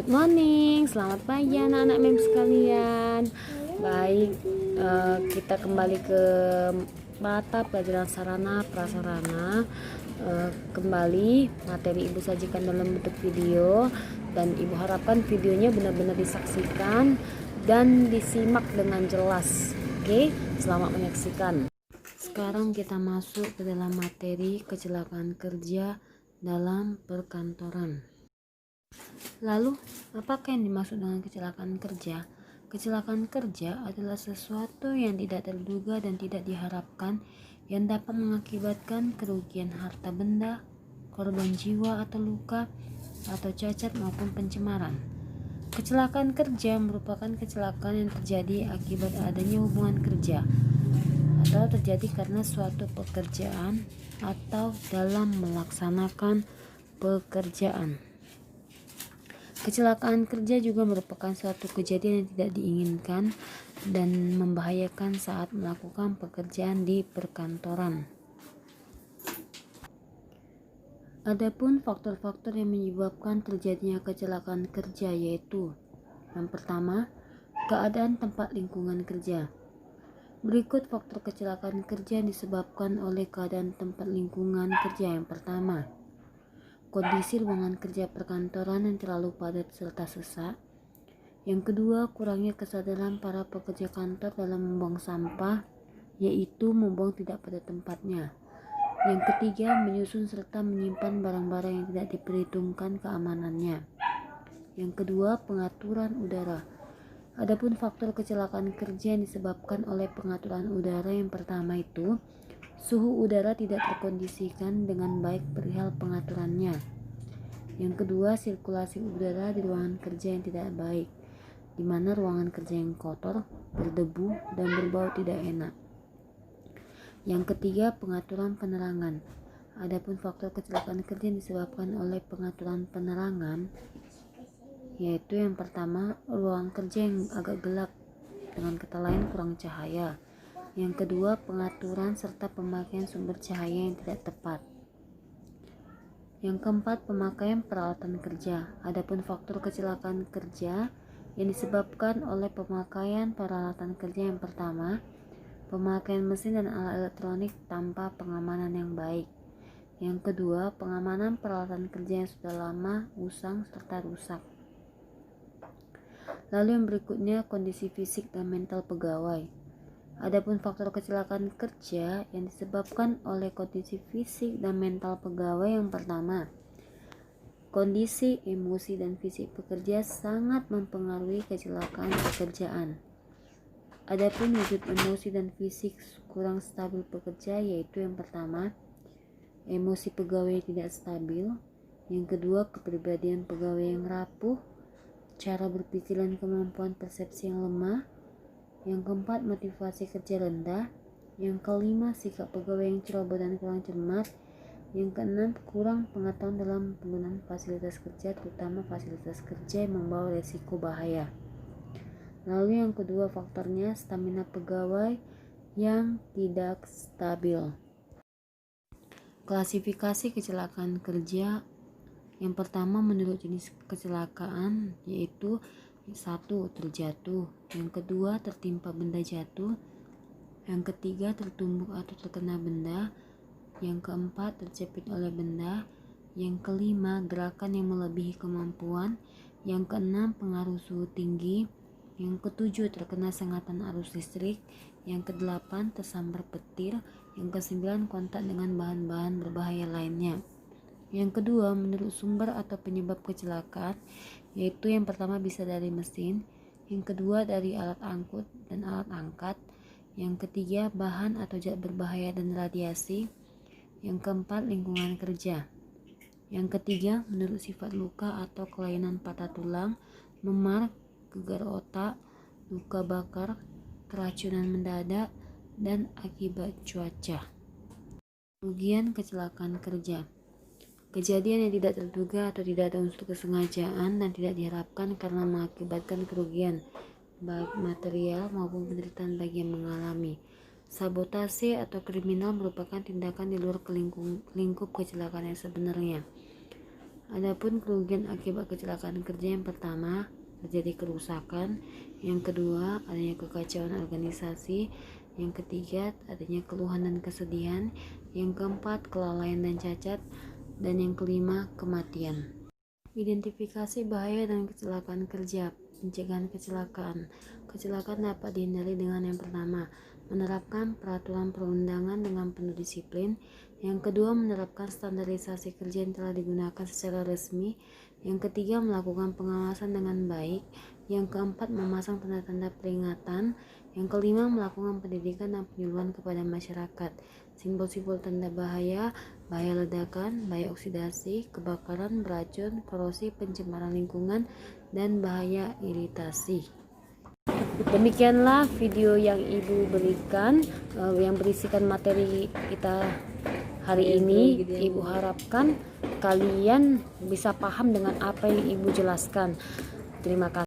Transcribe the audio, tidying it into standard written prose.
Good morning, selamat pagi anak-anak mem sekalian. Baik, kita kembali ke mata pelajaran sarana prasarana. Kembali materi ibu sajikan dalam bentuk video, dan ibu harapkan videonya benar-benar disaksikan dan disimak dengan jelas. Oke, selamat menyaksikan. Sekarang kita masuk ke dalam materi kecelakaan kerja dalam perkantoran. Lalu, apakah yang dimaksud dengan kecelakaan kerja? Kecelakaan kerja adalah sesuatu yang tidak terduga dan tidak diharapkan yang dapat mengakibatkan kerugian harta benda, korban jiwa atau luka, atau cacat maupun pencemaran. Kecelakaan kerja merupakan kecelakaan yang terjadi akibat adanya hubungan kerja atau terjadi karena suatu pekerjaan atau dalam melaksanakan pekerjaan. Kecelakaan kerja juga merupakan suatu kejadian yang tidak diinginkan dan membahayakan saat melakukan pekerjaan di perkantoran. Adapun faktor-faktor yang menyebabkan terjadinya kecelakaan kerja yaitu: yang pertama, keadaan tempat lingkungan kerja. Berikut faktor kecelakaan kerja yang disebabkan oleh keadaan tempat lingkungan kerja. Yang pertama, kondisi ruangan kerja perkantoran yang terlalu padat serta sesak. Yang kedua, kurangnya kesadaran para pekerja kantor dalam membuang sampah, yaitu membuang tidak pada tempatnya. Yang ketiga, menyusun serta menyimpan barang-barang yang tidak diperhitungkan keamanannya. Yang kedua, pengaturan udara. Adapun faktor kecelakaan kerja yang disebabkan oleh pengaturan udara, yang pertama itu suhu udara tidak terkondisikan dengan baik perihal pengaturannya. Yang kedua, sirkulasi udara di ruangan kerja yang tidak baik, di mana ruangan kerja yang kotor, berdebu, dan berbau tidak enak. Yang ketiga, pengaturan penerangan. Adapun faktor kecelakaan kerja yang disebabkan oleh pengaturan penerangan, yaitu yang pertama, ruang kerja yang agak gelap, dengan kata lain kurang cahaya. Yang kedua, pengaturan serta pemakaian sumber cahaya yang tidak tepat. Yang keempat, pemakaian peralatan kerja. Adapun faktor kecelakaan kerja yang disebabkan oleh pemakaian peralatan kerja, yang pertama, pemakaian mesin dan alat elektronik tanpa pengamanan yang baik. Yang kedua, pengamanan peralatan kerja yang sudah lama, usang, serta rusak. Lalu yang berikutnya, kondisi fisik dan mental pegawai. Adapun faktor kecelakaan kerja yang disebabkan oleh kondisi fisik dan mental pegawai, yang pertama, kondisi emosi dan fisik pekerja sangat mempengaruhi kecelakaan pekerjaan. Adapun wujud emosi dan fisik kurang stabil pekerja, yaitu yang pertama, emosi pegawai tidak stabil. Yang kedua, kepribadian pegawai yang rapuh, cara berpikir dan kemampuan persepsi yang lemah. Yang keempat, motivasi kerja rendah. Yang kelima, sikap pegawai yang ceroboh dan kurang cermat. Yang keenam, kurang pengetahuan dalam penggunaan fasilitas kerja, terutama fasilitas kerja yang membawa resiko bahaya. Lalu yang kedua faktornya, stamina pegawai yang tidak stabil. Klasifikasi kecelakaan kerja. Yang pertama, menurut jenis kecelakaan, yaitu 1. Terjatuh. Yang kedua, tertimpa benda jatuh. Yang ketiga, tertumbuk atau terkena benda. Yang keempat, terjepit oleh benda. Yang kelima, gerakan yang melebihi kemampuan. Yang keenam, pengaruh suhu tinggi. Yang ketujuh, terkena sengatan arus listrik. Yang kedelapan, tersambar petir. Yang kesembilan, kontak dengan bahan-bahan berbahaya lainnya. Yang kedua, menurut sumber atau penyebab kecelakaan, yaitu yang pertama bisa dari mesin, yang kedua dari alat angkut dan alat angkat, yang ketiga bahan atau zat berbahaya dan radiasi, yang keempat lingkungan kerja, yang ketiga menurut sifat luka atau kelainan patah tulang, memar, gegar otak, luka bakar, keracunan mendadak, dan akibat cuaca. Kerugian kecelakaan kerja. Kejadian yang tidak terduga atau tidak ada unsur kesengajaan dan tidak diharapkan karena mengakibatkan kerugian baik material maupun penderitaan bagi yang mengalami. Sabotase atau kriminal merupakan tindakan di luar lingkup kecelakaan yang sebenarnya. Adapun kerugian akibat kecelakaan kerja, yang pertama terjadi kerusakan, yang kedua adanya kekacauan organisasi, yang ketiga adanya keluhan dan kesedihan, yang keempat kelalaian dan cacat, dan yang kelima kematian. Identifikasi bahaya dan kecelakaan kerja. Pencegahan kecelakaan. Kecelakaan dapat dihindari dengan yang pertama, menerapkan peraturan perundangan dengan penuh disiplin. Yang kedua, menerapkan standarisasi kerja yang telah digunakan secara resmi. Yang ketiga, melakukan pengawasan dengan baik. Yang keempat, memasang tanda-tanda peringatan. Yang kelima, melakukan pendidikan dan penyuluhan kepada masyarakat. Simbol-simbol tanda bahaya: bahaya ledakan, bahaya oksidasi, kebakaran, beracun, korosi, pencemaran lingkungan, dan bahaya iritasi. Demikianlah video yang Ibu berikan, yang berisikan materi kita hari ini. Ibu harapkan kalian bisa paham dengan apa yang Ibu jelaskan. Terima kasih.